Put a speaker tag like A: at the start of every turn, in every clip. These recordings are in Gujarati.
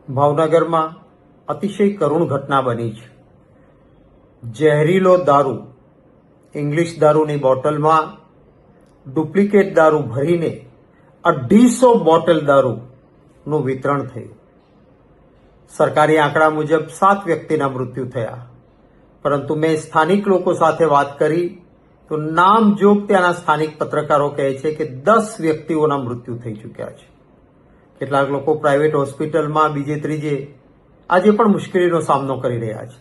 A: ભાવનગરમાં અતિશય કરુણ ઘટના બની છે. ઝેરીલો દારૂ, ઇંગ્લિશ દારૂની બોટલમાં ડુપ્લિકેટ દારૂ ભરીને 250 બોટલ દારૂનું વિતરણ થયું. સરકારી આંકડા મુજબ 7 વ્યક્તિના મૃત્યુ થયા, પરંતુ મેં સ્થાનિક લોકો સાથે વાત કરી તો નામજોગ ત્યાંના સ્થાનિક પત્રકારો કહે છે કે 10 વ્યક્તિઓના મૃત્યુ થઈ ચૂક્યા છે. કેટલાક લોકો પ્રાઇવેટ હોસ્પિટલમાં બીજે ત્રીજે આજે પણ મુશ્કેલીનો સામનો કરી રહ્યા છે.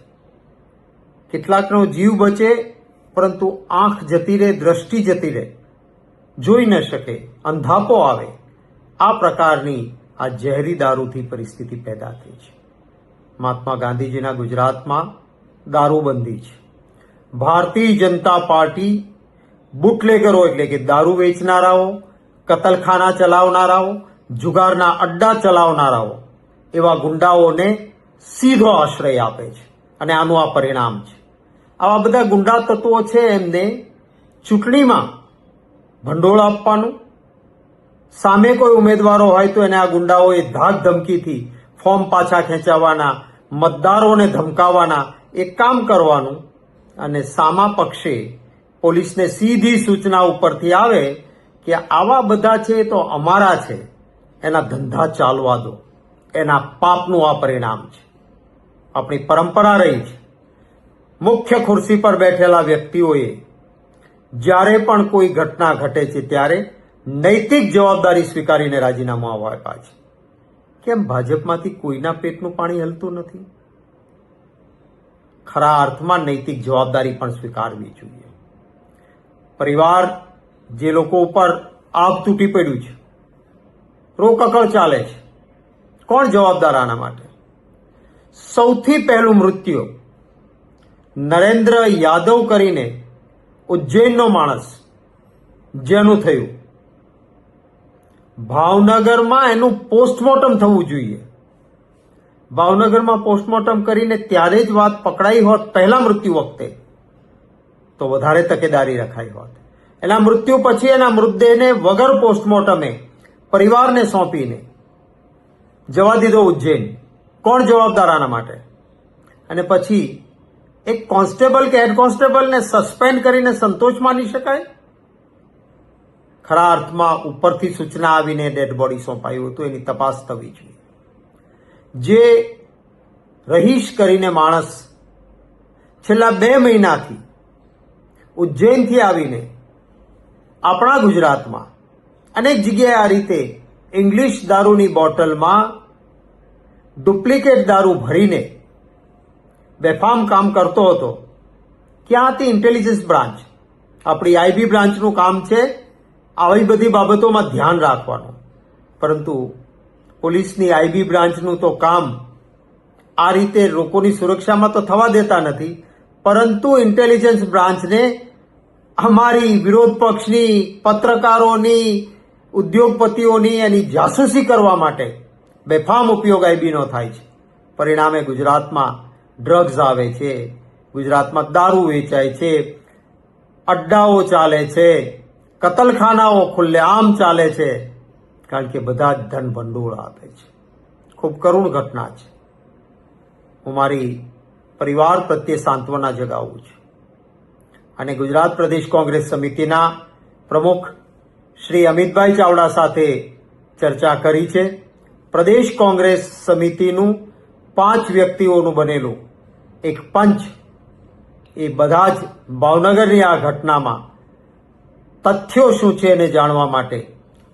A: કેટલાકનો જીવ બચે, પરંતુ આંખ જતી રહે, દ્રષ્ટિ જતી રહે, જોઈ ન શકે, અંધાપો આવે, આ પ્રકારની આ ઝેરી દારૂથી પરિસ્થિતિ પેદા થઈ છે. મહાત્મા ગાંધીજીના ગુજરાતમાં દારૂબંધી છે. ભારતીય જનતા પાર્ટી બુટલેગરો એટલે કે દારૂ વેચનારાઓ, કતલખાના ચલાવનારાઓ, જુગારના અડ્ડા ચલાવનારાઓ એવા ગુંડાઓને સીધો આશ્રય આપે છે અને આનું આ પરિણામ છે. આવા બધા ગુંડા તત્વો છે, એમને ચૂંટણીમાં ભંડોળ આપવાનું, સામે કોઈ ઉમેદવારો હોય તો એને આ ગુંડાઓએ ધાક ધમકીથી ફોર્મ પાછા ખેંચાવવાના, મતદારોને ધમકાવવાના એક કામ કરવાનું, અને સામા પક્ષે પોલીસને સીધી સૂચના ઉપરથી આવે કે આવા બધા છે તો અમારા છે, એના ધંધા ચાલવા દો. એના પાપનું આ પરિણામ છે. આપણી પરંપરા રહી છે, મુખ્ય ખુરશી પર બેઠેલા વ્યક્તિઓએ જ્યારે પણ કોઈ ઘટના ઘટે છે ત્યારે નૈતિક જવાબદારી સ્વીકારીને રાજીનામું આપ્યા છે. કેમ ભાજપમાંથી કોઈના પેટનું પાણી હલતું નથી? ખરા અર્થમાં નૈતિક જવાબદારી પણ સ્વીકારવી જોઈએ. પરિવાર જે લોકો ઉપર આગ તૂટી પડ્યું છે, રોકકળ ચાલે છે, કોણ જવાબદાર આના માટે? સૌથી પહેલું મૃત્યુ નરેન્દ્ર યાદવ કરીને ઉજ્જૈનનો માણસ જેનું થયું, ભાવનગરમાં એનું પોસ્ટમોર્ટમ થવું જોઈએ. ભાવનગરમાં પોસ્ટમોર્ટમ કરીને ત્યારે જ વાત પકડાઈ હોત પહેલા મૃત્યુ વખતે, તો વધારે તકેદારી રખાઈ હોત. એના મૃત્યુ પછી એના મૃતદેહને વગર પોસ્ટમોર્ટમે પરિવારને સોંપીને જવા દીધો ઉજ્જૈન. કોણ જવાબદાર આના માટે? અને પછી એક કોન્સ્ટેબલ કે હેડ કોન્સ્ટેબલને સસ્પેન્ડ કરીને સંતોષ માની શકાય? ખરા અર્થમાં ઉપરથી સૂચના આવીને ડેડ બોડી સોંપાયું હતું, એની તપાસ થવી જોઈએ. જે રહીશ કરીને માણસ છેલ્લા 2 મહિનાથી ઉજ્જૈનથી આવીને આપણા ગુજરાતમાં અનેક જગ્યાએ આ રીતે ઇંગ્લિશ દારૂની બોટલમાં ડુપ્લિકેટ દારૂ ભરીને બેફામ કામ કરતો હતો. ક્યાં હતી ઇન્ટેલિજન્સ બ્રાન્ચ? આપણી આઈબી બ્રાન્ચનું કામ છે આવી બધી બાબતોમાં ધ્યાન રાખવાનું, પરંતુ પોલીસની આઈબી બ્રાન્ચનું તો કામ આ રીતે લોકોની સુરક્ષામાં તો થવા દેતા નથી, પરંતુ ઇન્ટેલિજન્સ બ્રાન્ચને અમારી વિરોધ પક્ષની, પત્રકારોની, ઉદ્યોગપતિઓની એની જાસૂસી કરવા માટે બેફામ ઉપયોગ આઈબીનો થાય છે. પરિણામે ગુજરાતમાં ડ્રગ્સ આવે છે, ગુજરાતમાં દારૂ વેચાય છે, અડ્ડાઓ ચાલે છે, કતલખાનાઓ ખુલ્લેઆમ ચાલે છે, કારણ કે બધા જ ધન ભંડોળ આપે છે. ખૂબ કરુણ ઘટના છે. હું મારી પરિવાર પ્રત્યે સાંત્વના જગાવું છું અને ગુજરાત પ્રદેશ કોંગ્રેસ સમિતિના પ્રમુખ શ્રી અમિતભાઈ ચાવડા સાથે ચર્ચા કરી છે. પ્રદેશ કોંગ્રેસ સમિતિનું 5 વ્યક્તિઓનું બનેલું એક પંચ એ બધા જ ભાવનગરની આ ઘટનામાં તથ્યો શું છે એને જાણવા માટે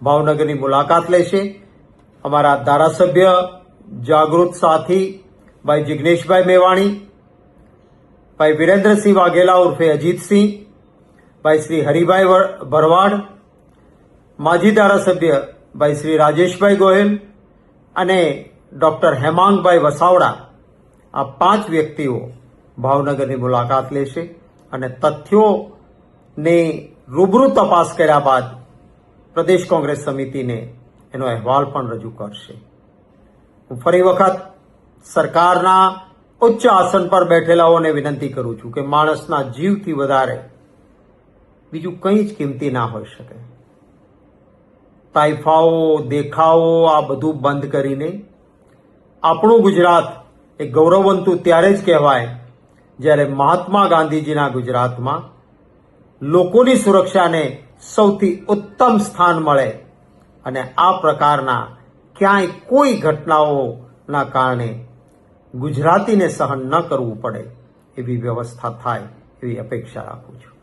A: ભાવનગરની મુલાકાત લેશે. અમારા ધારાસભ્ય જાગૃત સાથી ભાઈ જિગ્નેશભાઈ મેવાણી, ભાઈ વિરેન્દ્રસિંહ વાઘેલા ઉર્ફે અજીતસિંહ, ભાઈ શ્રી હરિભાઈ ભરવાડ, માજી ધારાસભ્ય ભાઈ શ્રી રાજેશભાઈ ગોહિલ અને ડોક્ટર હેમાંગભાઈ વસાવડા, આ 5 વ્યક્તિઓ ભાવનગરની મુલાકાત લેશે અને તથ્યોની રૂબરૂ તપાસ કર્યા બાદ પ્રદેશ કોંગ્રેસ સમિતિને એનો અહેવાલ પણ રજૂ કરશે. હું ફરી વખત સરકારના ઉચ્ચ આસન પર બેઠેલાઓને વિનંતી કરું છું કે માણસના જીવથી વધારે બીજું કંઈ જ કિંમતી ના હોઈ શકે. તાઇફાઓ, દેખાવો આ બધું બંધ કરીને આપણું ગુજરાત એ ગૌરવવંતું ત્યારે જ કહેવાય જ્યારે મહાત્મા ગાંધીજીના ગુજરાતમાં લોકોની સુરક્ષાને સૌથી ઉત્તમ સ્થાન મળે અને આ પ્રકારના ક્યાંય કોઈ ઘટનાઓના કારણે ગુજરાતીને સહન ન કરવું પડે એવી વ્યવસ્થા થાય એવી અપેક્ષા રાખું છું.